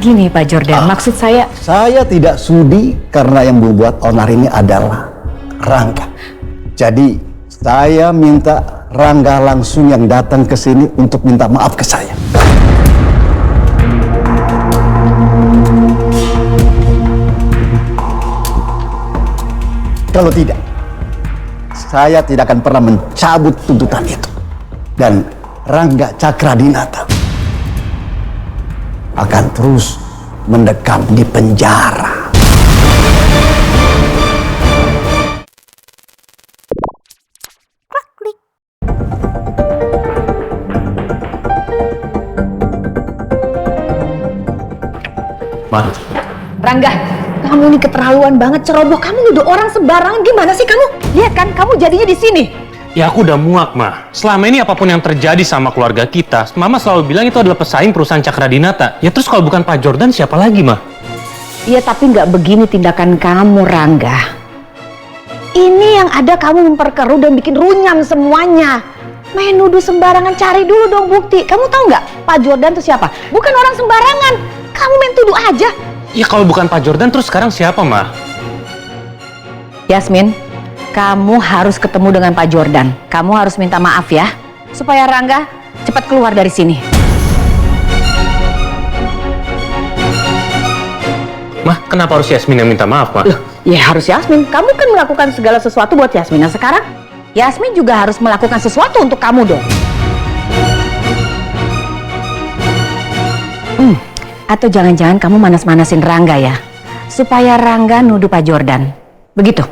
Gini Pak Jordan, maksud saya tidak sudi karena yang membuat onar ini adalah Rangga. Jadi saya minta Rangga langsung yang datang ke sini untuk minta maaf ke saya. Kalau tidak, saya tidak akan pernah mencabut tuntutan itu. Dan Rangga Cakradinata akan terus mendekam di penjara. Ma. Rangga, kamu ini keterlaluan banget, ceroboh. Kamu nuduh orang sembarangan, gimana sih kamu? Lihat kan, kamu jadinya di sini. Ya aku udah muak, Ma. Selama ini apapun yang terjadi sama keluarga kita, Mama selalu bilang itu adalah pesaing perusahaan Cakradinata. Ya terus kalau bukan Pak Jordan, siapa lagi, Ma? Iya, tapi nggak begini tindakan kamu, Rangga. Ini yang ada kamu memperkeruh dan bikin runyam semuanya. Main nuduh sembarangan, cari dulu dong bukti. Kamu tahu nggak, Pak Jordan itu siapa? Bukan orang sembarangan. Kamu main tuduh aja. Ya kalau bukan Pak Jordan, terus sekarang siapa, Ma? Yasmin, kamu harus ketemu dengan Pak Jordan. Kamu harus minta maaf ya, supaya Rangga cepat keluar dari sini. Ma, kenapa harus Yasmin yang minta maaf, Ma? Loh, ya harus Yasmin. Kamu kan melakukan segala sesuatu buat Yasmin. Nah sekarang, Yasmin juga harus melakukan sesuatu untuk kamu dong. Atau jangan-jangan kamu manas-manasin Rangga ya, supaya Rangga nuduh Pak Jordan. Begitu?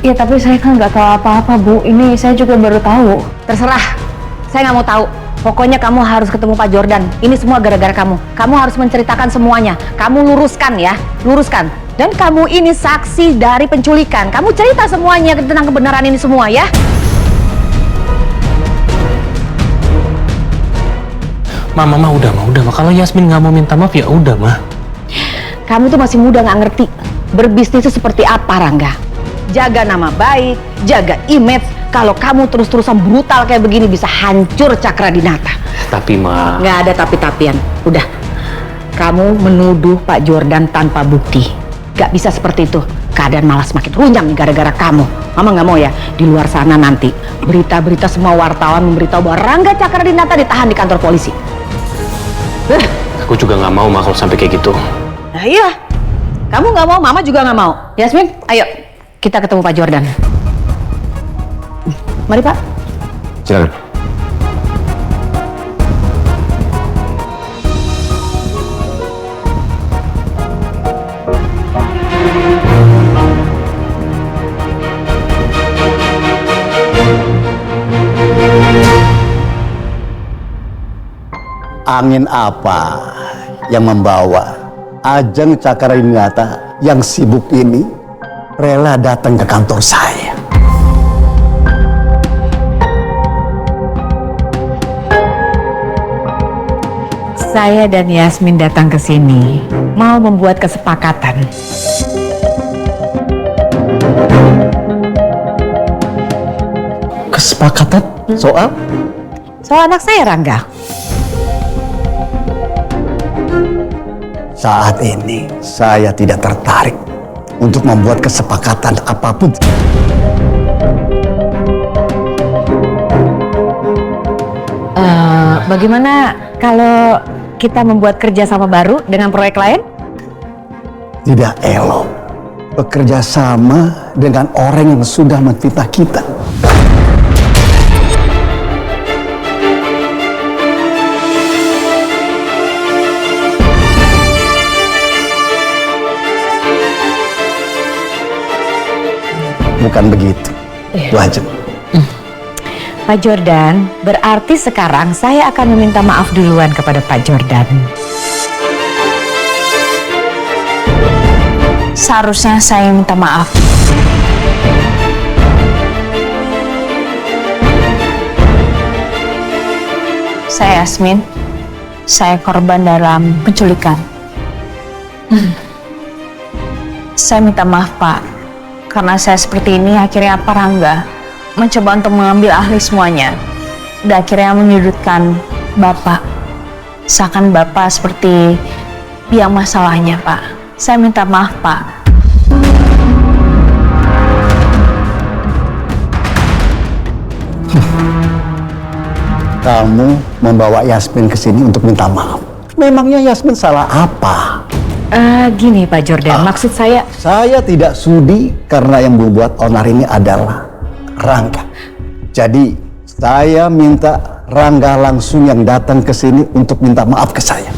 Ya tapi saya kan nggak tahu apa-apa Bu, ini saya juga baru tahu. Terserah, saya nggak mau tahu. Pokoknya kamu harus ketemu Pak Jordan. Ini semua gara-gara kamu. Kamu harus menceritakan semuanya. Kamu luruskan ya, luruskan. Dan kamu ini saksi dari penculikan. Kamu cerita semuanya tentang kebenaran ini semua ya. Ma, udah, Ma. Kalau Yasmin nggak mau minta maaf, ya udah, Ma. Kamu tuh masih muda, nggak ngerti berbisnis itu seperti apa, Rangga. Jaga nama baik, jaga image. Kalau kamu terus-terusan brutal kayak begini bisa hancur Cakradinata. Tapi, Ma... Nggak ada tapi-tapian. Udah, kamu menuduh Pak Jordan tanpa bukti. Nggak bisa seperti itu. Keadaan malah semakin runyam gara-gara kamu. Mama nggak mau ya, di luar sana nanti berita-berita semua wartawan memberitahu bahwa Rangga Cakradinata ditahan di kantor polisi. Aku juga nggak mau, Ma, kalau sampai kayak gitu. Nah iya, kamu nggak mau, Mama juga nggak mau. Yasmin, ayo kita ketemu Pak Jordan. Mari Pak. Silakan. Angin apa yang membawa Ajeng Cakradinata yang sibuk ini rela datang ke kantor saya? Saya dan Yasmin datang ke sini mau membuat kesepakatan. Kesepakatan soal? Soal anak saya, Rangga. Saat ini saya tidak tertarik untuk membuat kesepakatan apapun. Bagaimana kalau kita membuat kerjasama baru dengan proyek lain? Tidak elok bekerja sama dengan orang yang sudah memfitnah kita. Bukan begitu, Bu Ajeng. Pak Jordan, berarti sekarang saya akan meminta maaf duluan kepada Pak Jordan. Seharusnya saya minta maaf. Saya Yasmin, saya korban dalam penculikan. Saya minta maaf Pak, karena saya seperti ini akhirnya Pak Rangga mencoba untuk mengambil alih semuanya dan akhirnya menyudutkan Bapak. Seakan Bapak seperti biang masalahnya Pak. Saya minta maaf Pak. Kamu membawa Yasmin ke sini untuk minta maaf. Memangnya Yasmin salah apa? Gini Pak Jordan, maksud saya... Saya tidak sudi karena yang membuat onar ini adalah Rangga. Jadi saya minta Rangga langsung yang datang ke sini untuk minta maaf ke saya.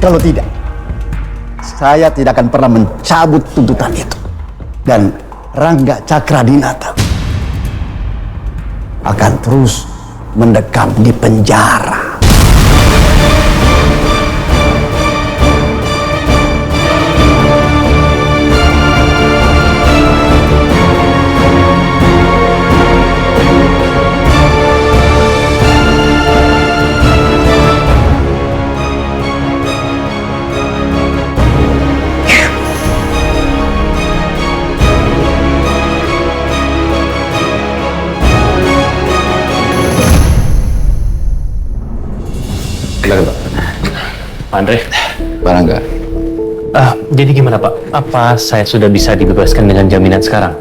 Kalau tidak, saya tidak akan pernah mencabut tuntutan itu. Dan Rangga Cakradinata akan terus mendekam di penjara. Pak Andre. Pak Rangga, Jadi gimana Pak? Apa saya sudah bisa dibebaskan dengan jaminan sekarang?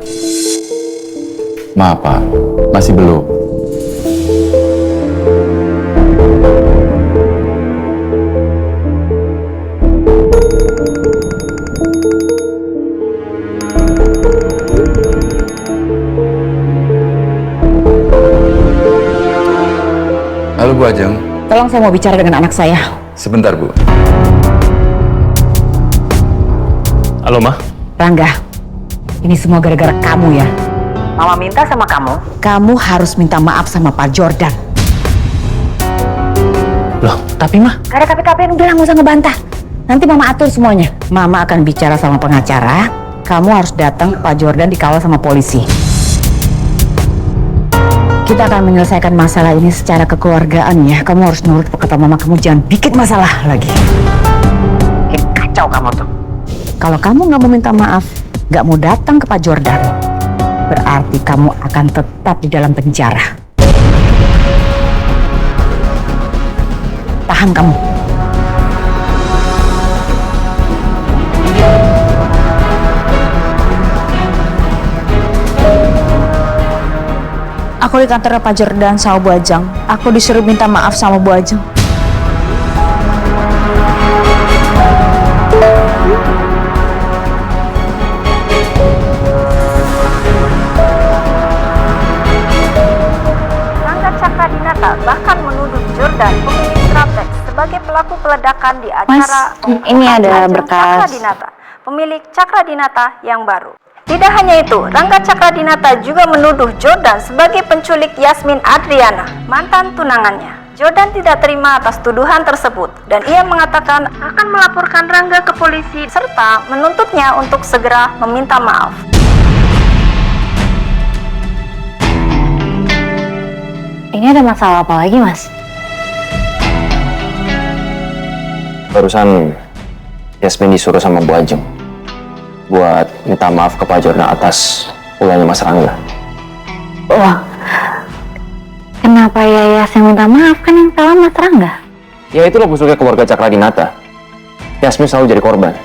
maaf Pak, masih belum. Halo Bu Ajeng, Tolong saya mau bicara dengan anak saya. sebentar Bu. Halo Ma. Rangga, ini semua gara-gara kamu ya. Mama minta sama kamu harus minta maaf sama Pak Jordan. Loh, tapi Ma. Gak ada tapi-tapian, udah nggak usah ngebantah. Nanti Mama atur semuanya. Mama akan bicara sama pengacara, kamu harus datang ke Pak Jordan dikawal sama polisi. Kita akan menyelesaikan masalah ini secara kekeluargaan ya. Kamu harus nurut kata Mama, kamu jangan bikin masalah lagi. Bikin kacau kamu tuh. Kalau kamu nggak mau minta maaf, nggak mau datang ke Pak Jordan, berarti kamu akan tetap di dalam penjara. Paham kamu? Aku di kantor Pak Jordan sama Bu Ajeng. Aku disuruh minta maaf sama Bu Ajeng. Rangga Cakradinata bahkan menuduh Jordan, pemilik Traplex, sebagai pelaku peledakan di acara ini ada Ajeng berkas. Cakradinata, pemilik Cakradinata yang baru. Tidak hanya itu, Rangga Cakradinata juga menuduh Jordan sebagai penculik Yasmin Adriana, mantan tunangannya. Jordan tidak terima atas tuduhan tersebut dan ia mengatakan akan melaporkan Rangga ke polisi serta menuntutnya untuk segera meminta maaf. Ini ada masalah apa lagi, Mas? Barusan Yasmin disuruh sama Bu Ajeng buat minta maaf ke Pak Jordan atas ulahnya Mas Rangga. Wah, kenapa Yayas yang minta maaf? Kan yang salah Mas Rangga. Ya itulah busuknya keluarga Cakradinata. Yasmin selalu jadi korban.